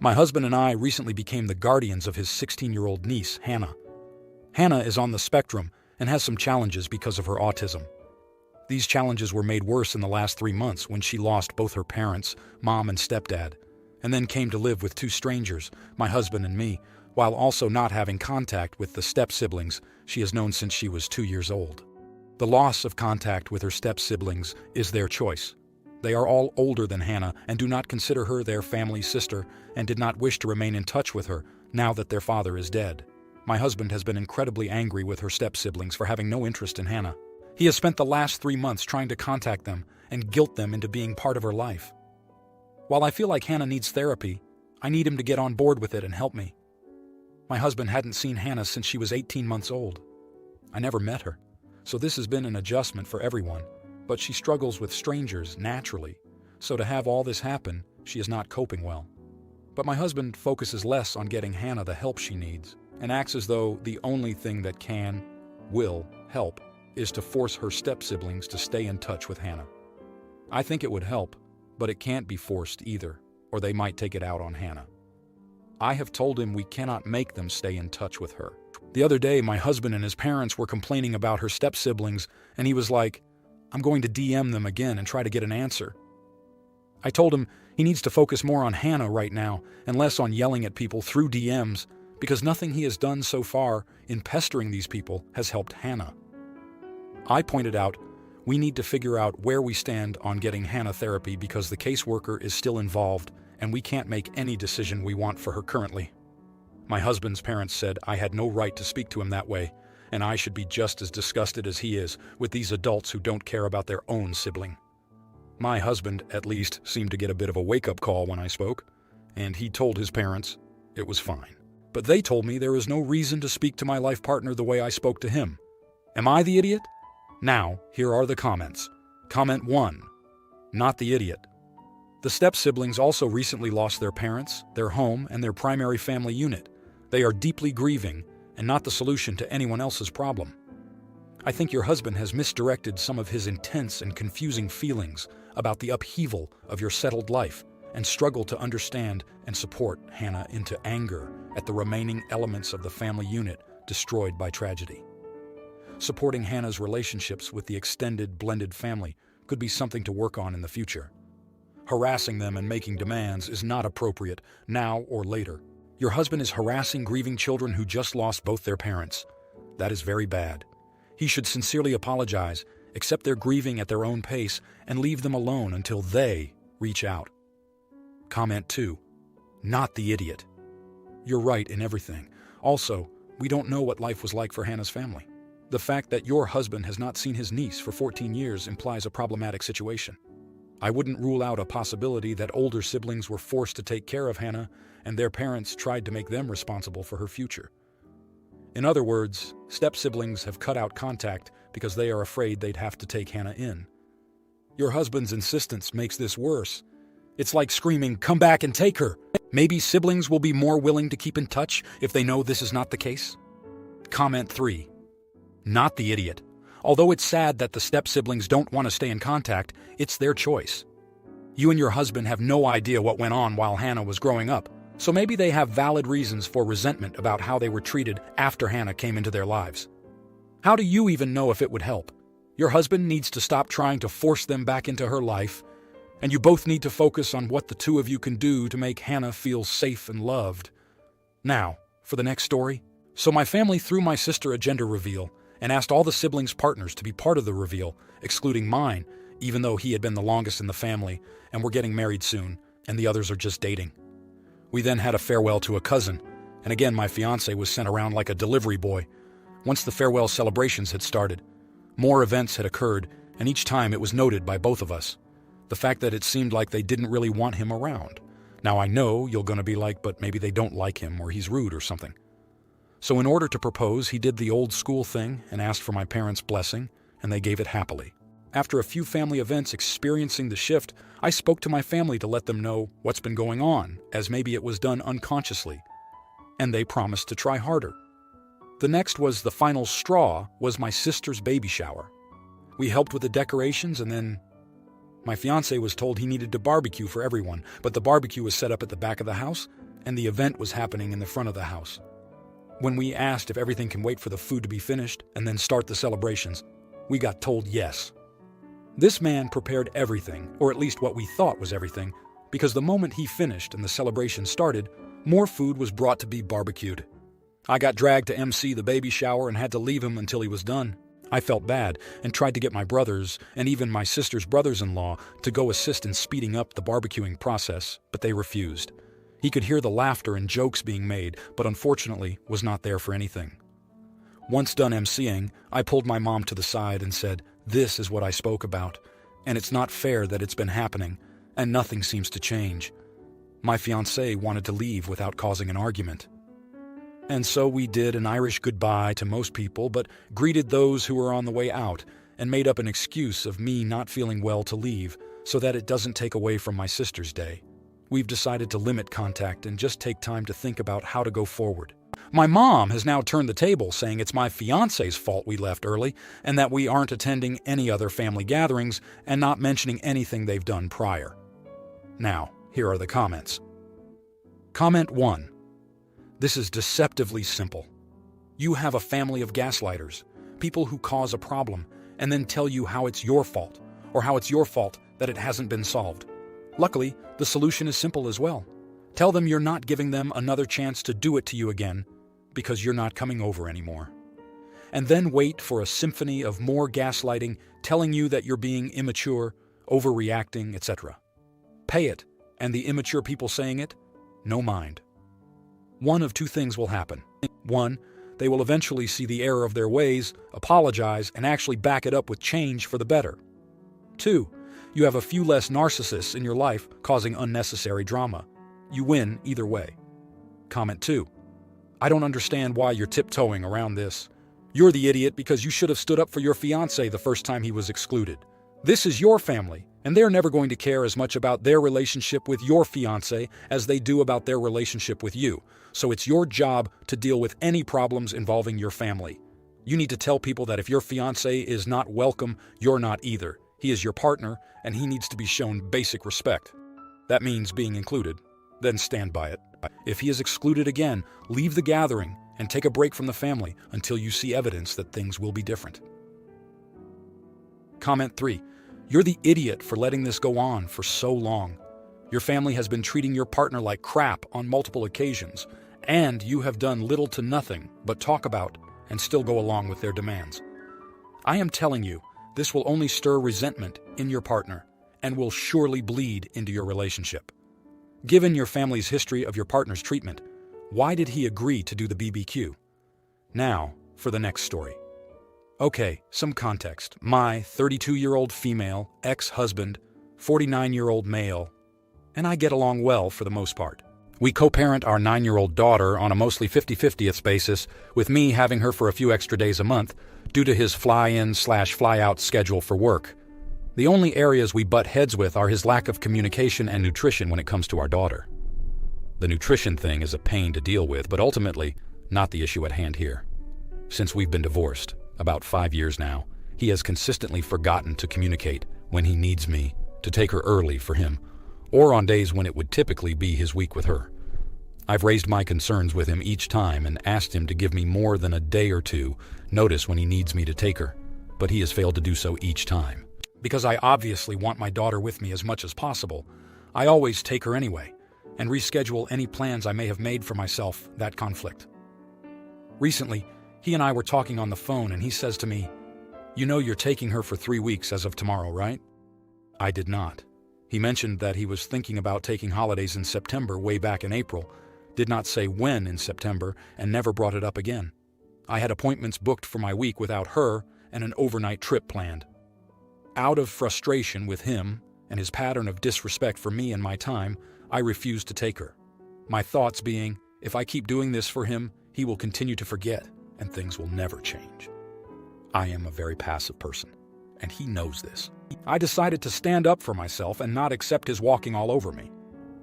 My husband and I recently became the guardians of his 16-year-old niece, Hannah. Hannah is on the spectrum and has some challenges because of her autism. These challenges were made worse in the last 3 months when she lost both her parents, mom and stepdad, and then came to live with 2 strangers, my husband and me, while also not having contact with the step-siblings she has known since she was 2 years old. The loss of contact with her step-siblings is their choice. They are all older than Hannah and do not consider her their family sister and did not wish to remain in touch with her now that their father is dead. My husband has been incredibly angry with her step-siblings for having no interest in Hannah. He has spent the last 3 months trying to contact them and guilt them into being part of her life. While I feel like Hannah needs therapy, I need him to get on board with it and help me. My husband hadn't seen Hannah since she was 18 months old. I never met her, so this has been an adjustment for everyone, but she struggles with strangers naturally, so to have all this happen, she is not coping well. But my husband focuses less on getting Hannah the help she needs and acts as though the only thing that will help is to force her step-siblings to stay in touch with Hannah. I think it would help, but it can't be forced either, or they might take it out on Hannah. I have told him we cannot make them stay in touch with her. The other day, my husband and his parents were complaining about her step-siblings, and he was like, "I'm going to DM them again and try to get an answer." I told him he needs to focus more on Hannah right now and less on yelling at people through DMs, because nothing he has done so far in pestering these people has helped Hannah. I pointed out we need to figure out where we stand on getting Hannah therapy because the caseworker is still involved and we can't make any decision we want for her currently. My husband's parents said I had no right to speak to him that way, and I should be just as disgusted as he is with these adults who don't care about their own sibling. My husband, at least, seemed to get a bit of a wake-up call when I spoke, and he told his parents it was fine. But they told me there is no reason to speak to my life partner the way I spoke to him. Am I the idiot? Now, here are the comments. Comment 1. Not the idiot. The step-siblings also recently lost their parents, their home, and their primary family unit. They are deeply grieving, and not the solution to anyone else's problem. I think your husband has misdirected some of his intense and confusing feelings about the upheaval of your settled life and struggled to understand and support Hannah into anger at the remaining elements of the family unit destroyed by tragedy. Supporting Hannah's relationships with the extended blended family could be something to work on in the future. Harassing them and making demands is not appropriate now or later. Your husband is harassing grieving children who just lost both their parents. That is very bad. He should sincerely apologize, accept their grieving at their own pace, and leave them alone until they reach out. Comment 2. Not the idiot. You're right in everything. Also, we don't know what life was like for Hannah's family. The fact that your husband has not seen his niece for 14 years implies a problematic situation. I wouldn't rule out a possibility that older siblings were forced to take care of Hannah and their parents tried to make them responsible for her future. In other words, step-siblings have cut out contact because they are afraid they'd have to take Hannah in. Your husband's insistence makes this worse. It's like screaming, "Come back and take her!" Maybe siblings will be more willing to keep in touch if they know this is not the case. Comment 3. Not the idiot. Although it's sad that the step-siblings don't want to stay in contact, it's their choice. You and your husband have no idea what went on while Hannah was growing up, so maybe they have valid reasons for resentment about how they were treated after Hannah came into their lives. How do you even know if it would help? Your husband needs to stop trying to force them back into her life, and you both need to focus on what the two of you can do to make Hannah feel safe and loved. Now, for the next story. So my family threw my sister a gender reveal and asked all the siblings' partners to be part of the reveal, excluding mine, even though he had been the longest in the family, and we're getting married soon, and the others are just dating. We then had a farewell to a cousin, and again my fiancé was sent around like a delivery boy. Once the farewell celebrations had started, more events had occurred, and each time it was noted by both of us. The fact that it seemed like they didn't really want him around. Now I know you're gonna be like, but maybe they don't like him or he's rude or something. So in order to propose, he did the old school thing and asked for my parents' blessing, and they gave it happily. After a few family events experiencing the shift, I spoke to my family to let them know what's been going on, as maybe it was done unconsciously, and they promised to try harder. The next was the final straw was my sister's baby shower. We helped with the decorations, and then my fiancé was told he needed to barbecue for everyone, but the barbecue was set up at the back of the house, and the event was happening in the front of the house. When we asked if everything can wait for the food to be finished and then start the celebrations, we got told yes. This man prepared everything, or at least what we thought was everything, because the moment he finished and the celebration started, more food was brought to be barbecued. I got dragged to MC the baby shower and had to leave him until he was done. I felt bad and tried to get my brothers and even my sister's brothers-in-law to go assist in speeding up the barbecuing process, but they refused. He could hear the laughter and jokes being made, but unfortunately was not there for anything. Once done MCing, I pulled my mom to the side and said, "This is what I spoke about, and it's not fair that it's been happening, and nothing seems to change." My fiancé wanted to leave without causing an argument. And so we did an Irish goodbye to most people, but greeted those who were on the way out, and made up an excuse of me not feeling well to leave, so that it doesn't take away from my sister's day. We've decided to limit contact and just take time to think about how to go forward. My mom has now turned the table, saying it's my fiancé's fault we left early, and that we aren't attending any other family gatherings, and not mentioning anything they've done prior. Now, here are the comments. Comment 1. This is deceptively simple. You have a family of gaslighters, people who cause a problem, and then tell you how it's your fault, or how it's your fault that it hasn't been solved. Luckily, the solution is simple as well. Tell them you're not giving them another chance to do it to you again, because you're not coming over anymore. And then wait for a symphony of more gaslighting, telling you that you're being immature, overreacting, etc. Pay it, and the immature people saying it, no mind. One of two things will happen. 1, they will eventually see the error of their ways, apologize, and actually back it up with change for the better. 2, you have a few less narcissists in your life causing unnecessary drama. You win either way. Comment 2. I don't understand why you're tiptoeing around this. You're the idiot because you should have stood up for your fiancé the first time he was excluded. This is your family, and they're never going to care as much about their relationship with your fiancé as they do about their relationship with you. So it's your job to deal with any problems involving your family. You need to tell people that if your fiancé is not welcome, you're not either. He is your partner, and he needs to be shown basic respect. That means being included. Then stand by it. If he is excluded again, leave the gathering and take a break from the family until you see evidence that things will be different. Comment 3. You're the idiot for letting this go on for so long. Your family has been treating your partner like crap on multiple occasions, and you have done little to nothing but talk about and still go along with their demands. I am telling you, this will only stir resentment in your partner and will surely bleed into your relationship. Given your family's history of your partner's treatment, why did he agree to do the BBQ? Now, for the next story. Okay, some context. My 32-year-old female, ex-husband, 49-year-old male, and I get along well for the most part. We co-parent our 9-year-old daughter on a mostly 50-50th basis, with me having her for a few extra days a month due to his fly-in/fly-out schedule for work. The only areas we butt heads with are his lack of communication and nutrition when it comes to our daughter. The nutrition thing is a pain to deal with, but ultimately not the issue at hand here. Since we've been divorced, about 5 years now, he has consistently forgotten to communicate when he needs me to take her early for him, or on days when it would typically be his week with her. I've raised my concerns with him each time and asked him to give me more than a day or two notice when he needs me to take her, but he has failed to do so each time. Because I obviously want my daughter with me as much as possible, I always take her anyway, and reschedule any plans I may have made for myself that conflict. Recently, he and I were talking on the phone and he says to me, "You know you're taking her for 3 weeks as of tomorrow, right?" I did not. He mentioned that he was thinking about taking holidays in September way back in April, did not say when in September, and never brought it up again. I had appointments booked for my week without her and an overnight trip planned. Out of frustration with him and his pattern of disrespect for me and my time, I refused to take her. My thoughts being, if I keep doing this for him, he will continue to forget and things will never change. I am a very passive person, and he knows this. I decided to stand up for myself and not accept his walking all over me.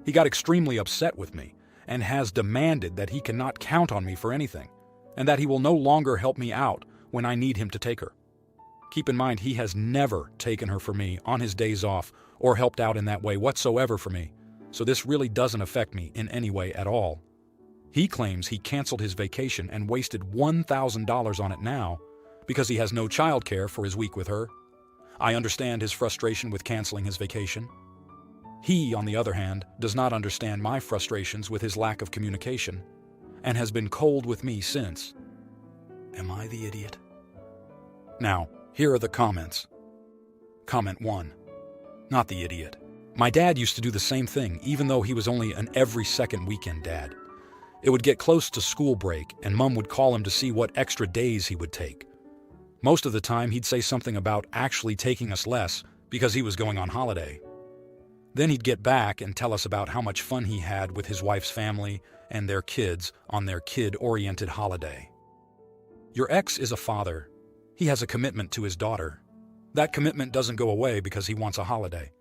He got extremely upset with me and has demanded that he cannot count on me for anything, and that he will no longer help me out when I need him to take her. Keep in mind, he has never taken her for me on his days off or helped out in that way whatsoever for me. so this really doesn't affect me in any way at all. He claims he canceled his vacation and wasted $1,000 on it now because he has no childcare for his week with her. I understand his frustration with canceling his vacation. He, on the other hand, does not understand my frustrations with his lack of communication and has been cold with me since. Am I the idiot? Now, here are the comments. Comment 1. Not the idiot. My dad used to do the same thing, even though he was only an every second weekend dad. It would get close to school break, and Mom would call him to see what extra days he would take. Most of the time, he'd say something about actually taking us less because he was going on holiday. Then he'd get back and tell us about how much fun he had with his wife's family and their kids on their kid-oriented holiday. Your ex is a father. He has a commitment to his daughter. That commitment doesn't go away because he wants a holiday.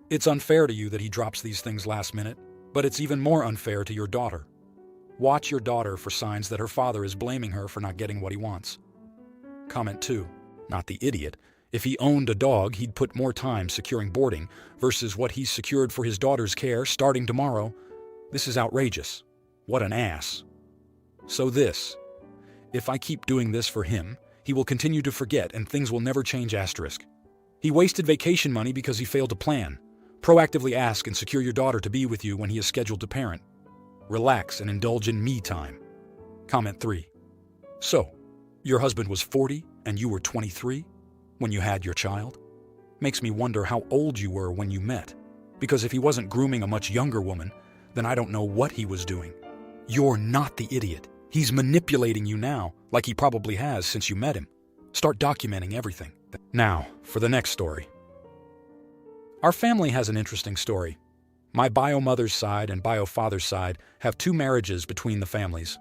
It's unfair to you that he drops these things last minute, but it's even more unfair to your daughter. Watch your daughter for signs that her father is blaming her for not getting what he wants. Comment 2. Not the idiot. If he owned a dog, he'd put more time securing boarding versus what he's secured for his daughter's care starting tomorrow. This is outrageous. What an ass. So this. If I keep doing this for him, he will continue to forget and things will never change asterisk. He wasted vacation money because he failed to plan. Proactively ask and secure your daughter to be with you when he is scheduled to parent. Relax and indulge in me time. Comment 3. So, your husband was 40 and you were 23 when you had your child? Makes me wonder how old you were when you met. Because if he wasn't grooming a much younger woman, then I don't know what he was doing. You're not the idiot. He's manipulating you now, like he probably has since you met him. Start documenting everything. Now, for the next story. Our family has an interesting story. My bio-mother's side and bio-father's side have 2 marriages between the families.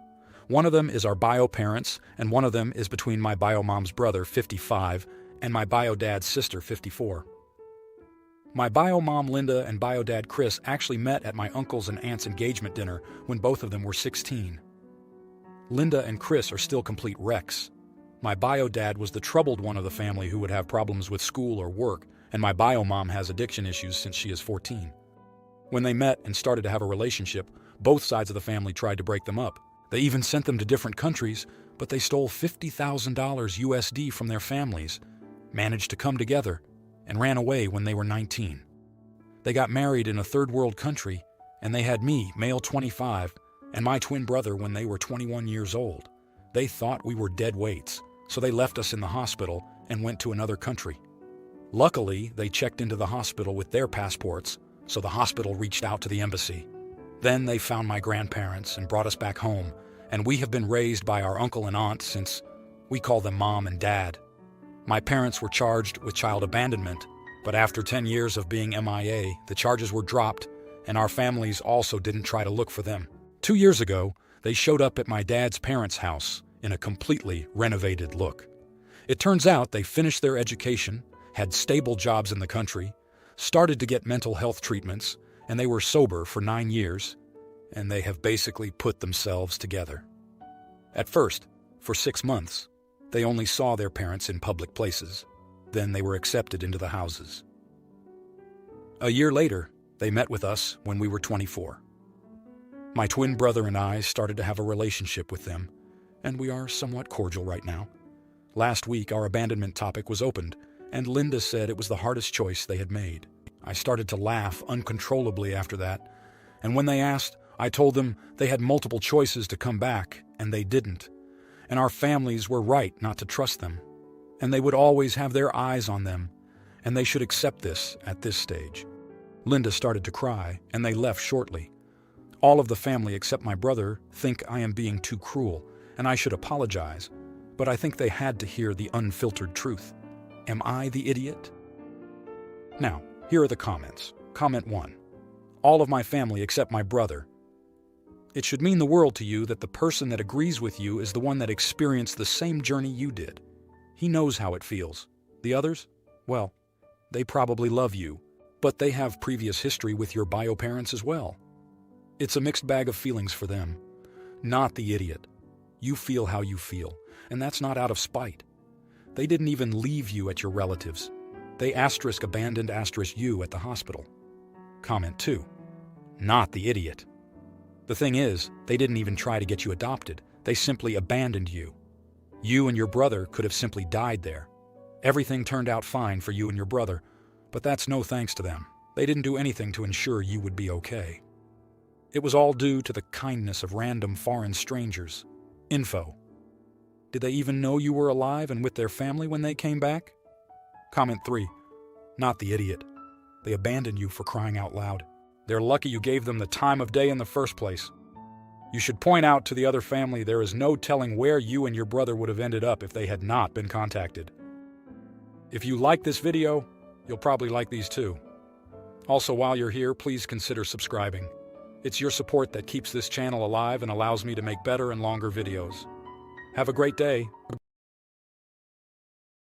One of them is our bio-parents, and one of them is between my bio-mom's brother, 55, and my bio-dad's sister, 54. My bio-mom, Linda, and bio-dad, Chris, actually met at my uncle's and aunt's engagement dinner when both of them were 16. Linda and Chris are still complete wrecks. My bio-dad was the troubled one of the family who would have problems with school or work, and my bio-mom has addiction issues since she is 14. When they met and started to have a relationship, both sides of the family tried to break them up. They even sent them to different countries, but they stole $50,000 USD from their families, managed to come together, and ran away when they were 19. They got married in a third world country, and they had me, male 25, and my twin brother when they were 21 years old. They thought we were dead weights, so they left us in the hospital and went to another country. Luckily, they checked into the hospital with their passports, so the hospital reached out to the embassy. Then they found my grandparents and brought us back home, and we have been raised by our uncle and aunt since we call them Mom and Dad. My parents were charged with child abandonment, but after 10 years of being MIA, the charges were dropped, and our families also didn't try to look for them. 2 years ago, they showed up at my dad's parents' house in a completely renovated look. It turns out they finished their education, had stable jobs in the country, started to get mental health treatments, and they were sober for 9 years, and they have basically put themselves together. At first, for 6 months, they only saw their parents in public places. Then they were accepted into the houses. A year later, they met with us when we were 24. My twin brother and I started to have a relationship with them, and we are somewhat cordial right now. Last week, our abandonment topic was opened, and Linda said it was the hardest choice they had made. I started to laugh uncontrollably after that, and when they asked, I told them they had multiple choices to come back, and they didn't. And our families were right not to trust them, and they would always have their eyes on them, and they should accept this at this stage. Linda started to cry, and they left shortly. All of the family except my brother think I am being too cruel, and I should apologize, but I think they had to hear the unfiltered truth. Am I the idiot? Now, here are the comments. Comment 1. All of my family except my brother. It should mean the world to you that the person that agrees with you is the one that experienced the same journey you did. He knows how it feels. The others? Well, they probably love you, but they have previous history with your bio parents as well. It's a mixed bag of feelings for them. Not the idiot. You feel how you feel, and that's not out of spite. They didn't even leave you at your relatives. They *abandoned you at the hospital. Comment 2. not the idiot. The thing is, they didn't even try to get you adopted. They simply abandoned you. You and your brother could have simply died there. Everything turned out fine for you and your brother, but that's no thanks to them. They didn't do anything to ensure you would be okay. It was all due to the kindness of random foreign strangers. Info. Did they even know you were alive and with their family when they came back? Comment 3. Not the idiot. They abandoned you for crying out loud. They're lucky you gave them the time of day in the first place. You should point out to the other family there is no telling where you and your brother would have ended up if they had not been contacted. If you like this video, you'll probably like these too. Also, while you're here, please consider subscribing. It's your support that keeps this channel alive and allows me to make better and longer videos. Have a great day.